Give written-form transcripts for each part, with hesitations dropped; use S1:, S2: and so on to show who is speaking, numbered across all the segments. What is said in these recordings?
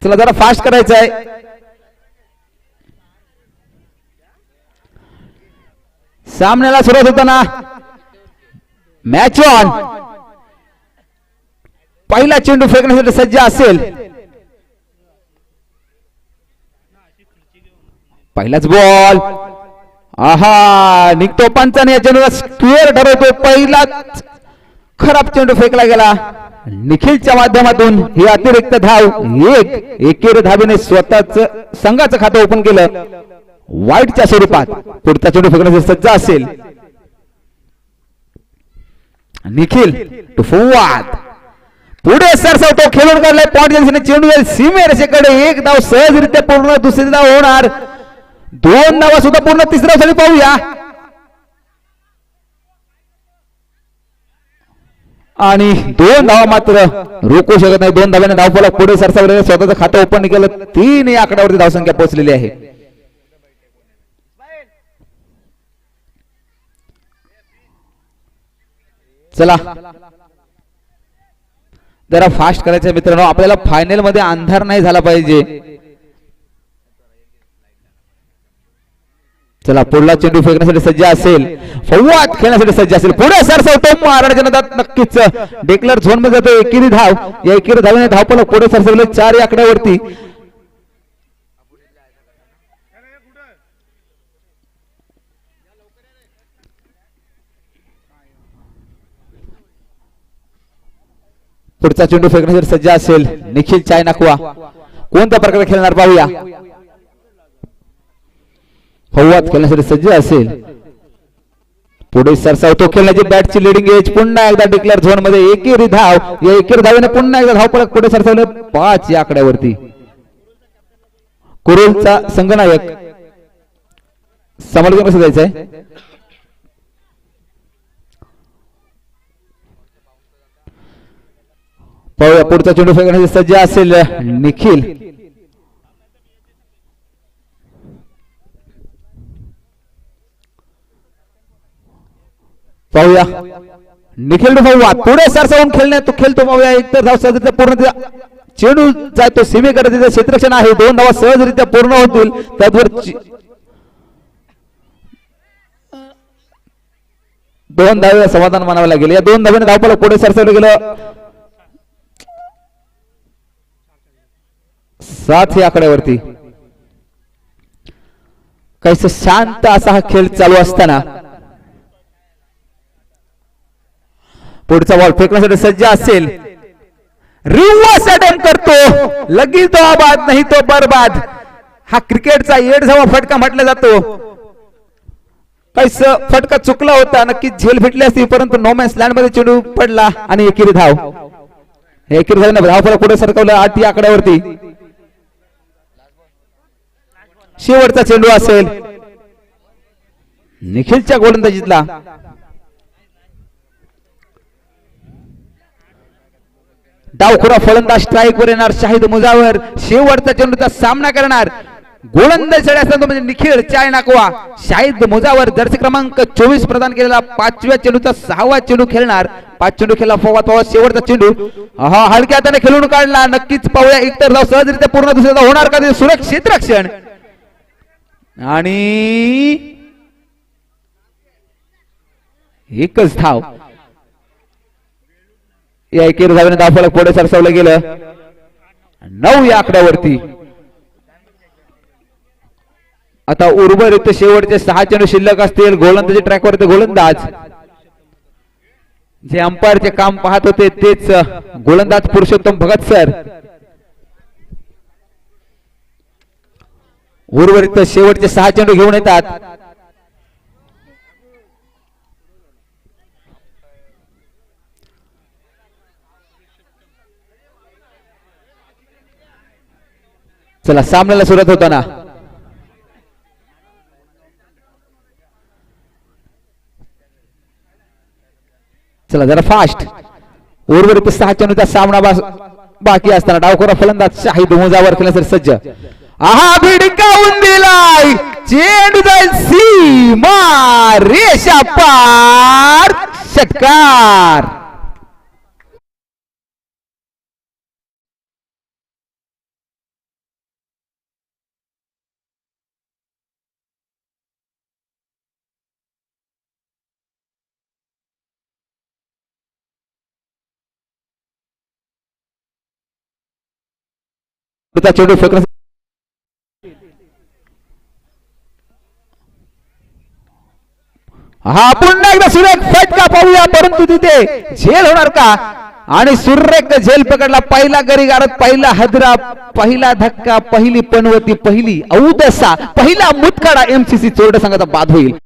S1: चला जरा फास्ट करायचं आहे. सामन्याला सुरुवात होताना मॅच ऑन. पहिला चेंडू फेकण्यासाठी सज्ज असेल. पहिलाच बॉल. आहा निघतो पंचाने या चेंडूला स्क्वेअर ठरवतो. पहिलाच खराब चेंडू फेकला गेला. निखिलच्या माध्यमातून ही अतिरिक्त धाव एकेरी धावेने स्वतःच संघाचं खातं ओपन केलं वाईटच्या स्वरूपात. पुढचा चेंडू फेकण्यासाठी सज्ज असेल निखिल. टू फॉरवर्ड पुढे सरसावतो. खेळून काढलाय पॉइंट जंक्शनने चेंडू सीमेरेषेकडे. एक धाव सहजरित्या पूर्ण. दुसरी धाव होणार. 2 धावा सुद्धा पूर्ण. तिसऱ्या साठी पाहूया. आणि 2 धावा मात्र रोखू शकत नाही. 2 धाव्याने धावफलक पुढे सरसावले. स्वतःचं खातं ओपन केलं. 3 या आकड्यावरती धावसंख्या पोहोचलेली आहे. चला जरा फास्ट करायचं मित्रांनो. आपल्याला फायनल मध्ये अंधार नाही झाला पाहिजे. चला पुढला चेंडू फेकण्यासाठी सज्ज असेल. फौवाद खेळण्यासाठी सज्ज असेल. पुढे सरसावतो. महाराष्ट्र जनता नक्कीच डेक्लर झोन मध्ये जातो. एकेरी धाव. या एकेरी धावेने धावफलक पुढे सरसावले 4 या आकड्यावरती. पुढचा चेंडू फेकण्यासाठी सज्ज असेल निखिल चायनाकवा. कोणत्या प्रकारे खेळणार पाहूया. फौवाद खेळण्यासाठी सज्ज असेल. पुढे सरसावतो. खेळण्याची बॅटची लिडिंग एज. पुन्हा एकदा डिक्लेअर झोन मध्ये एकेरी धाव. या एकेरी धावेने पुन्हा एकदा धावफलक पुढे सरसावले 5 या आकड्यावरती. कुरुलचा संघनायक समोर कसं जायचंय. पाहूया पुढचा चेंडू फेकण्यासाठी सज्ज असेल निखिल. पाहूया निखिल फौवाद पुढे सरसावून खेळण्यात तो खेळतो. पाहूया एक तर धाव सहजरित्या पूर्ण. चेंडू जातो सीमेकडे. तिथे क्षेत्ररक्षण आहे. 2 धावा सहजरित्या पूर्ण होतील. त्यावर 2 धावे समाधान मानावे लागेल. या 2 धावेने धावफलक पुढे सरसावलं गेलं 7 या आकड्यावरती. काहीच शांत असा हा खेळ चालू असताना पुढचा बॉल फेकण्यासाठी सज्ज असेल. रिवर्स अटेम्प्ट करतो. लगेच तो आबाद नाही तो बरबाद. हा क्रिकेटचा 8वा फटका म्हटला जातो. काहीच फटका चुकला होता. नक्कीच झेल भेटली असती परंतु नो मॅन्स लँड मध्ये चेंडू पडला आणि एकेरी धाव. एकेरी धाव धावफलक पुढे सरकवलं 8 या आकड्यावरती. शेवटचा चेंडू असेल निखिलच्या गोलंदाजीतला. डावखुरा फलंदाज स्ट्राईक वर येणार शाहिद मुजावर. शेवटचा चेंडूचा सामना करणार गोलंदाज असताना म्हणजे निखिल चायनाकवा. शाहिद मुजावर जर्सी क्रमांक 24 प्रदान केलेला 5व्या चेंडूचा 6वा चेंडू खेळणार. 5 चेंडू खेळला. फौवाद शेवटचा चेंडू हा हलक्या हाताने खेळून काढला. नक्कीच पाहूया एकतर धाव सहजरित्या पूर्ण. दुसऱ्या धाव होणार का. सुरक्षित रक्षण आणि एकच धाव. या एकेरी धावेने धावफलक पुढे सरसावलं गेलं 9 या आकड्यावरती. आता उर्वरित शेवटचे 6 चेंडू शिल्लक असतील. गोलंदाजी ट्रॅकवरती गोलंदाज जे अंपायरचे काम पाहत होते तेच गोलंदाज पुरुषोत्तम भगत सर. उर्वरित शेवटचे 6 चेंडू घेऊन येतात. चला सामन्याला सुरुवात होताना चला जरा फास्ट. उर्वरित 6 चेंडूचा सामना बाकी असताना डावखुरा फलंदाज शाहिद मुजावर खेळण्यासाठी सज्ज. आहा भिडकावून दिलाय. चेंडू जाईल सीमा रेषा पार. षटकार. चेंडू फेकण्यास हा पुन्हा एकदा सुरेख फटका पाहूया, परंतु तिथे झेल होणार का? आणि सुरेख झेल पकडला. पहिला गरी गारत, पहिला हदरा, पहिला धक्का, पहिली पनवती, पहिली औदसा, पहिला मुतकाडा एमसीसी चोरडे संघाचा बाद होईल.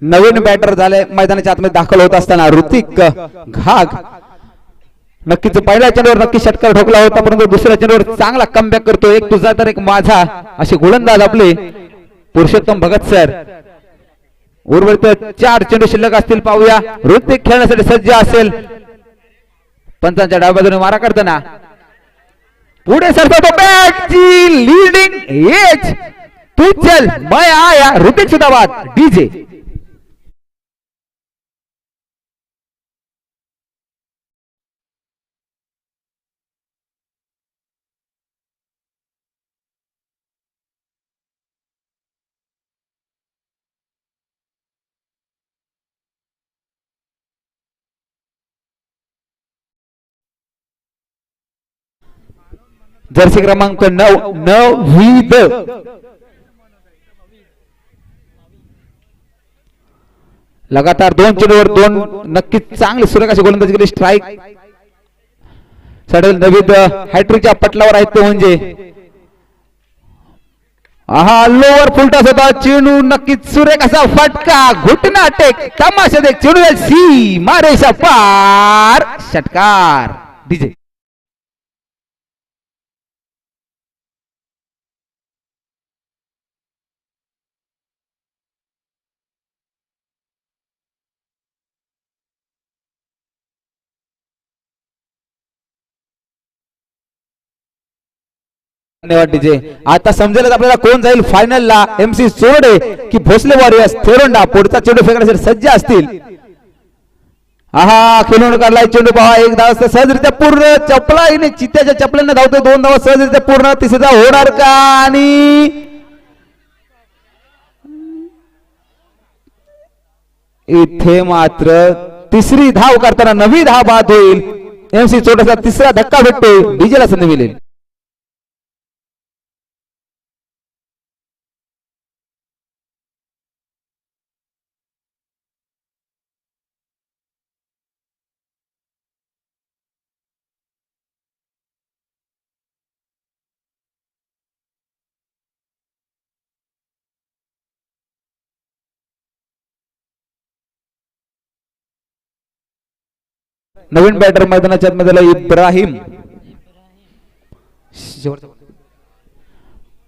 S1: नवीन बॅटर झाले मैदानाच्या आतमध्ये दाखल होत असताना ऋतिक घाग नक्कीच पहिल्या चेंडूवर नक्की षटकार ठोकला होता, परंतु दुसऱ्या चेंडूवर चांगला कमबॅक करतो. एक तुझा तर एक माझा असे गोलंदाज आपले पुरुषोत्तम भगत सर. उर्वरित 4 चेंडू शिल्लक असतील, पाहूया. ऋतिक खेळण्यासाठी सज्ज असेल. पंचांच्या डाव्या बाजूने मारा करताना पुढे सरकतो बॅटची लीडिंग एज. तू चल मैं आया. ऋतिक सुद्धा बाद. डीजे जर्सी क्रमांक 9 नववीद लगातार 2 चेंडूवर 2 नक्कीच चांगली सुरेख अशी गोलंदाजी केली. स्ट्राईक सडेल. नवीद हॅट्रिकच्या पटलावर आहेत ते म्हणजे आहा लोअर फुलटॉस होता. चेंडू नक्कीच सुरेख असा फटका, घुटना टेक, तमाशा देख, चेंडू सी मारेशा पार, षटकार. डीजे धन्यवाद डीजे. आता समजेलच आपल्याला कोण जाईल फायनलला, एमसी सोरडे की भोसले वॉरियर्स थेरोंडा. पुढचा चेंडू फेकण्यासाठी सज्ज असतील. आहा खेळून काढलाय चेंडू, पहा. एक धाव सहजरित्या पूर्ण. चपला हिने चित्त्याच्या चपलांना धावतोय. 2 धावा सहजरित्या पूर्ण. तिसरी धाव होणार का? आणि इथे मात्र तिसरी धाव करताना नवी धाव बाद होईल. एमसी सोरडेचा तिसरा धक्का भेटतो. डीजेला संधी मिळेल. नवीन बॅटर मैदानाच्या आतमध्ये इब्राहिम.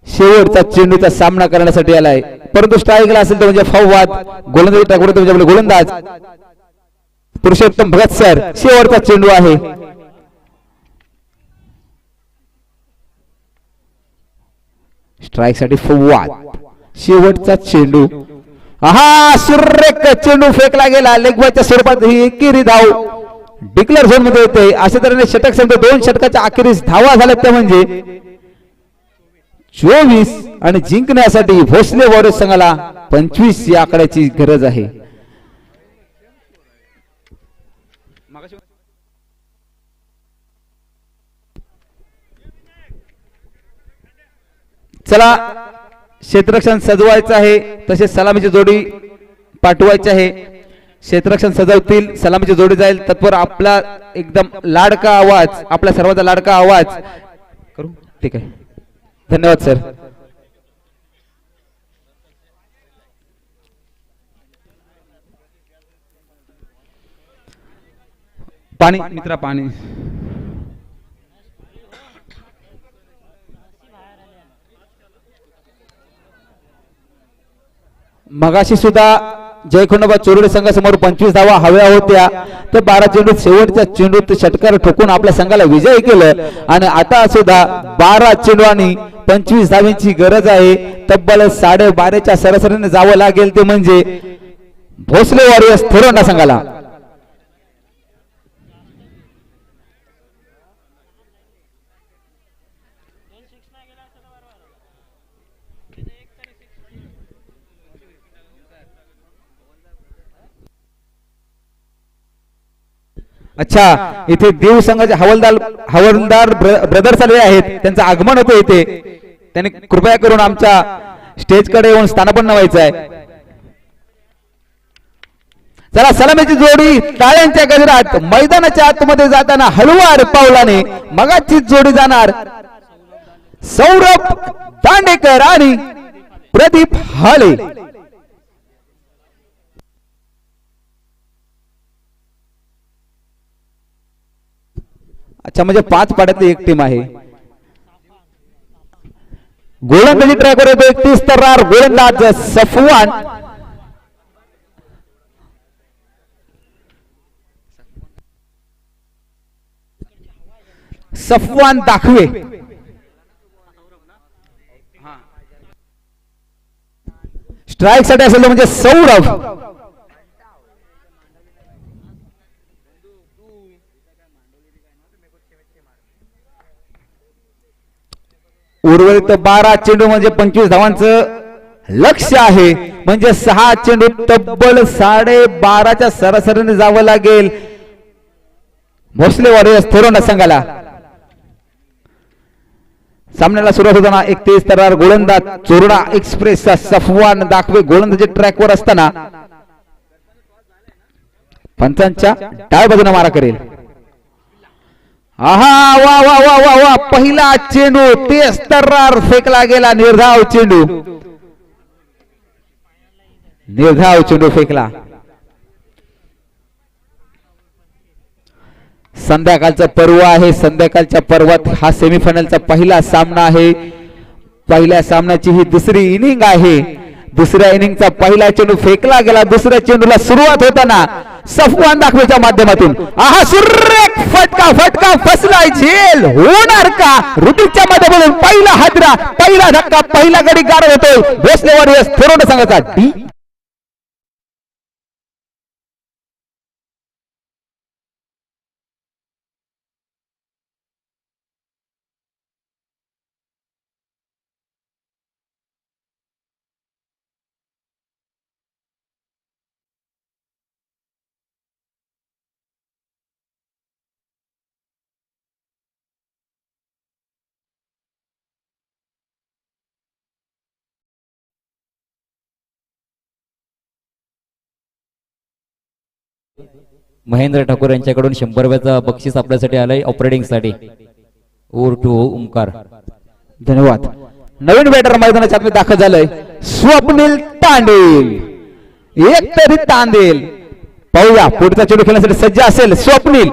S1: शेवटचा चेंडूचा सामना करण्यासाठी आलाय, परंतु स्ट्राईकला असेल तर म्हणजे फौवाद. गोलंदाजी टाकून म्हणजे गोलंदाज पुरुषोत्तम भगत सर. शेवटचा चेंडू आहे. स्ट्राईक साठी फौवाद. शेवटचा चेंडू. आहा सुरेख चेंडू फेकला गेला. लेगबायच्या स्वरूपात ही एकेरी धाव डिक्लेअर झोन मध्ये होते. अशा तऱ्हेने षटक संपते. 2 षटकाच्या अखेरीस धावा झाल्या त्या म्हणजे 24 आणि जिंकण्यासाठी भोसले वॉरियर्स संघाला 25 या आकड्याची गरज आहे. चला क्षेत्ररक्षण सजवायचं आहे, तसेच सलामीची जोडी पाठवायची आहे. क्षेत्ररक्षण सजवतील, सलामीची जोडी जाईल. तत्पर आपला एकदम लाडका आवाज, आपल्या सर्वांचा लाडका आवाज करू. ठीक आहे, धन्यवाद सर. पाणी मित्रा, पाणी. मगाशी सुद्धा जयखंडोबा चोरडे संघासमोर 25 धावा हव्या होत्या, तर 12 चेंडूत शेवटच्या चेंडूत षटकार ठोकून आपल्या संघाला विजयी केलं. आणि आता सुद्धा 12 चेंडू आणि 25 धावांची गरज आहे. तब्बल 12.5च्या सरासरीने जावं लागेल, ते म्हणजे भोसले वॉरियर्स थोरंडा संघाला. अच्छा, इथे देव संघाचे हवलदार ब्रदर्स आलेले आहेत, त्यांचं आगमन होतं इथे. त्यांनी कृपया करून आमच्या स्टेज कडे येऊन स्थानापन्न व्हायचं आहे. चला, सलामीची जोडी टाळ्यांच्या गजरात मैदानाच्या आतमध्ये जाताना हळूवार पावलाने मगाची जोडी जाणार सौरभ दांडेकर आणि प्रदीप हाळे. अच्छा, म्हणजे 5 पाड्यातली एक टीम आहे. गोलंदाजी ट्रॅकवर येतो 31 तर्रार गोलंदाज सफवान दाखवे. स्ट्राईक साठी असेल म्हणजे सौरभ. उर्वरित 12 चेंडू म्हणजे 25 धावांचं लक्ष आहे. म्हणजे 6 चेंडू तब्बल 12.5च्या सरासरीने जावं लागेल भोसले वॉरियर्स थोरंडा संघाला. सामन्याला सुरुवात होताना 31 तर्रार गोलंदाज चोरणा एक्सप्रेसचा सफवान दाखवे गोलंदाजी ट्रॅकवर असताना पंचांच्या डाव्या बाजूने मारा करेल. आहा, वा वा वा वा वा, पहिला चेंडू 30 तर्रार फेकला गेला. निर्धाव चेंडू फेकला. संध्याकाळचं पर्व आहे. संध्याकाळच्या पर्वात हा सेमीफायनलचा पहिला सामना आहे. पहिल्या सामन्याची ही दुसरी इनिंग आहे. दुसऱ्या इनिंगचा पहिला चेंडू फेकला गेला. दुसऱ्या चेंडूला सुरुवात होताना सफवान दाखवेच्या माध्यमातून आहा, सुरेख फटका फसलाय. झेल होणार का? ऋतूच्या माध्यमातून पहिला हादरा, पहिला धक्का, पहिला गडी गार होतोय भोसले वॉरियर्स थोरंडा संघाचा. डी
S2: महेंद्र ठाकूर यांच्याकडून 100 रुपयाचा बक्षीस आपल्यासाठी आलंय ऑपरेटिंग साठी. Over to Omkar.
S1: धन्यवाद. नवीन बॅटर मैदानाच्या आत दाखल झालंय स्वप्नील तांडेल. एक तरी तांडेल. पाहूया पुढचा चेंडू खेळण्यासाठी सज्ज असेल स्वप्नील.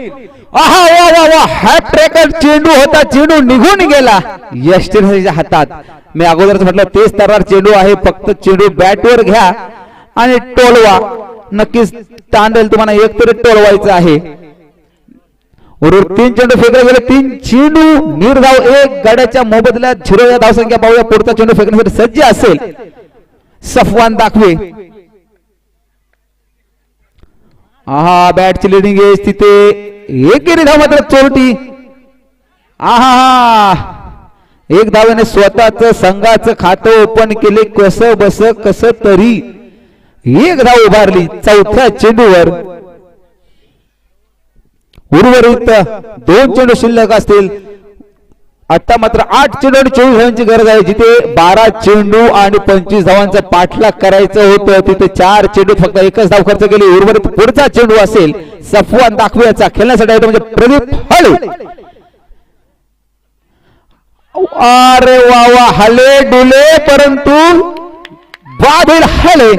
S1: आहा, वा वा वा, हॅट ट्रॅकर चेंडू होता. चेंडू निघून गेला यष्टीच्या हातात. मी अगोदरच म्हटलं 30 तर्रार चेंडू आहे. फक्त चेंडू बॅटवर घ्या आणि टोलवा. नक्कीच तांडेल तुम्हाला एक तरी टोलवायचं आहे. बरोबर 3 चेंडू फेकले गेले. 3 चेंडू निर्धाव 1 गड्याच्या मोबदल्यात 0 या धावसंख्या. पाहूया पुढचा चेंडू फेकण्यासाठी सज्ज असेल सफवान दाखवे. आहा, बॅटची लिडिंग एज तिथे एकेरी धाव मात्र चोरटी. आहा, 1 धावेने स्वतःच संघाचं खातं ओपन केले. कसं तरी 1 धाव उभारली चौथ्या चेंडूवर. उर्वरित 2 चेंडू शिल्लक असतील. आता मात्र 8 चेंडू आणि 24 धावांची गरज आहे. जिथे 12 चेंडू आणि 25 धावांचा पाठलाग करायचं होतं तिथे 4 चेंडू फक्त 1च धाव खर्च केली. उर्वरित पुढचा चेंडू असेल सफवान दाखवेचा खेळण्यासाठी म्हणजे प्रदीप हाळे. अरे वा वा, हले डुले परंतु बादल हाळे.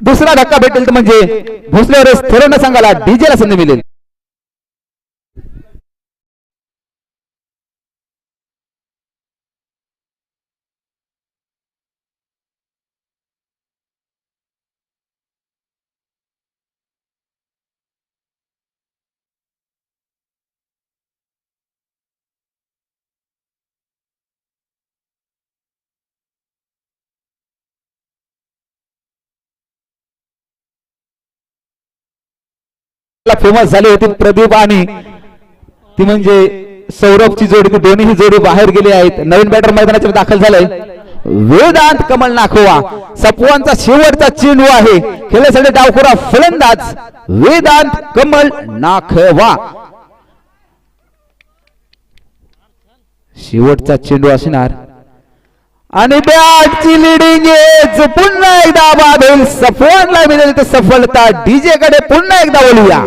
S1: दुसरा धक्का भेटेल तर म्हणजे भोसले वॉरियर्स थोरंडा संघाला डीजेला संधी मिळेल. फेमस झाली होती प्रदीप आणि ती म्हणजे सौरभची जोडी, ती दोन्ही जोडी बाहेर गेली आहेत. नवीन बॅटर मैदानात दाखल झालंय वेदांत कमल नाखवा. सपवांचा शेवटचा चेंडू आहे, खेळण्यासाठी डावखुरा फलंदाज वेदांत कमल नाखवा. शेवटचा चेंडू असणार आणि बॅटची लिडिंग एज पुन्हा एकदा बाद होईल. सफवानला मिळेल सफलता. डीजे कडे पुन्हा एकदा बोलूया.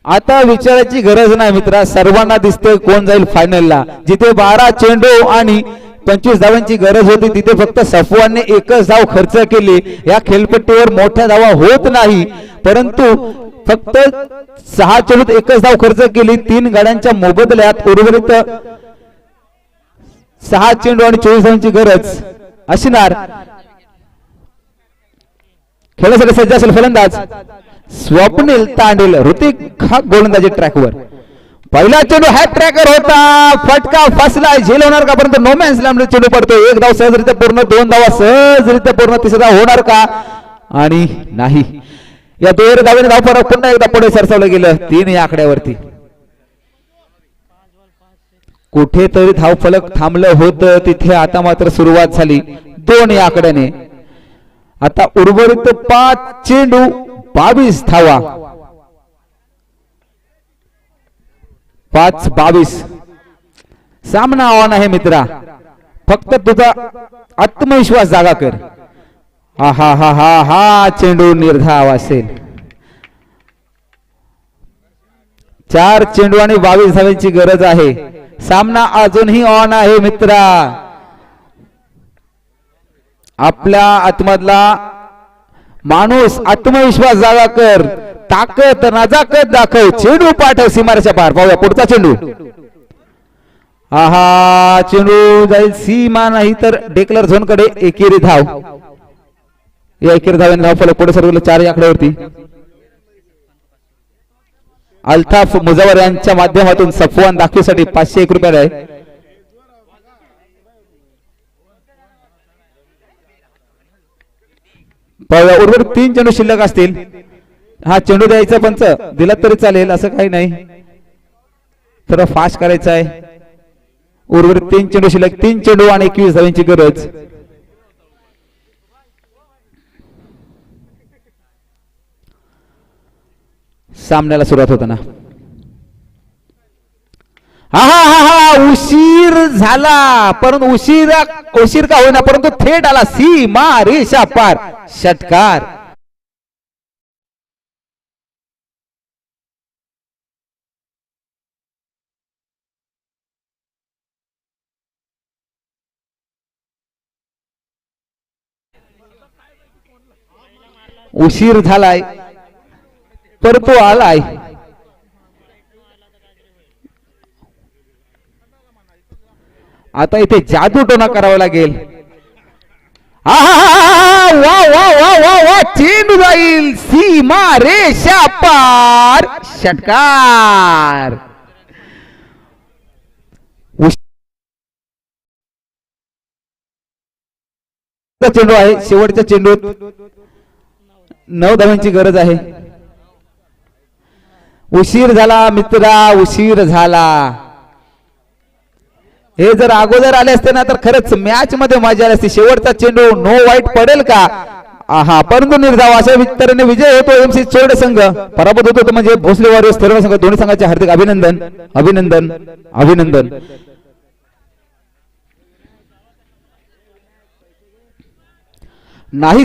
S1: आता विचारायची गरज नाही मित्रा, सर्वांना दिसतंय कोण जाईल फायनलला. जिथे 12 चेंडू आणि 25 धावांची गरज होती तिथे फक्त सफवानने एकच धाव खर्च केली. या खेळपट्टीवर मोठ्या धावा होत नाही, परंतु फक्त 6 चेंडूत एकच धाव खर्च केली. 3 गाड्यांच्या मोबदल्यात उर्वरित 6 चेंडू आणि 24 धावांची गरज असणार. खेळासाठी सज्ज असेल फलंदाज स्वप्नील तांडेल. ऋतिक हा गोलंदाजी ट्रॅकवर. पहिला चेंडू हॅट ट्रॅकर होता, फटका फसलाय, झेल होणार का? परंतु नो मॅन्स लँड चेंडू पडतो. 1 धाव सहजरित्या पूर्ण, 2 धावा सहजरित्या पूर्ण, 3रा धाव होणार का? आणि नाही. या 2 धावेने धाव फरक पुन्हा एकदा पुढे सरसावलं गेलं 3 या आकड्यावरती. कुठेतरी धाव फलक थांबलं होतं तिथे आता मात्र सुरुवात झाली 2 या आकड्याने. आता उर्वरित 5 चेंडू 22 धावा. 5-22 सामना ऑन आहे मित्रा. फक्त तुझा आत्मविश्वास जागा कर. हा हा हा हा हा चेंडू निर्धाव असेल. 4 चेंडू आणि 22 धावांची गरज आहे. सामना अजूनही ऑन आहे मित्रा. आपल्या आतमधला माणूस आत्मविश्वास जागा कर, ताकद नजाकत दाखव, चेंडू पाठव सीमारेच्या पार. पाहूया पुढचा चेंडू. आहा चेंडू जाईल सीमा नाही तर डेक्लर झोन कडे. एकेरी धाव. या एकेरी धावाने धाव फलक पुढे सरवलं 4 या आकड्यावरती. अल्ताफ मुजावर यांच्या माध्यमातून सफवान दाखवीसाठी 501 रुपये आहे. पाहूया उर्वरित 3 चेंडू शिल्लक असतील. हा चेंडू द्यायचा पंच, दिला तरी चालेल असं काही नाही, थोडं फास्ट करायचं आहे. उर्वरित 3 चेंडू शिल्लक, 3 चेंडू आणि 21 धावांची गरज. सामन्याला सुरुवात होताना हा हा हा हा उशीर झाला, परंतु उशीर का होईना परंतु थेट आला सीमा रेषा पार. षटकार. उशीर झालाय परंतु आलाय. आता इथे जादू टोना करावा लागेल. वा वा वा वा वा चेंडू जाईल सीमा रेषा पार. षटकार. चेंडू आहे, शेवटच्या चेंडूत 9 धावांची गरज आहे. उशीर झाला मित्रा, उशीर झाला. हे जर अगोदर आले असते ना तर खरंच मॅच मध्ये मजा आली असती. शेवटचा चेंडू नो वाईट पडेल का? आहा परंतु निर्धाव अशा तऱ्हेने विजय होतो एमसी चोरडे संघ. पराभूत होतो म्हणजे भोसले वॉरियर्स तरुण संघ. दोन्ही संघाचे हार्दिक अभिनंदन अभिनंदन अभिनंदन. नाही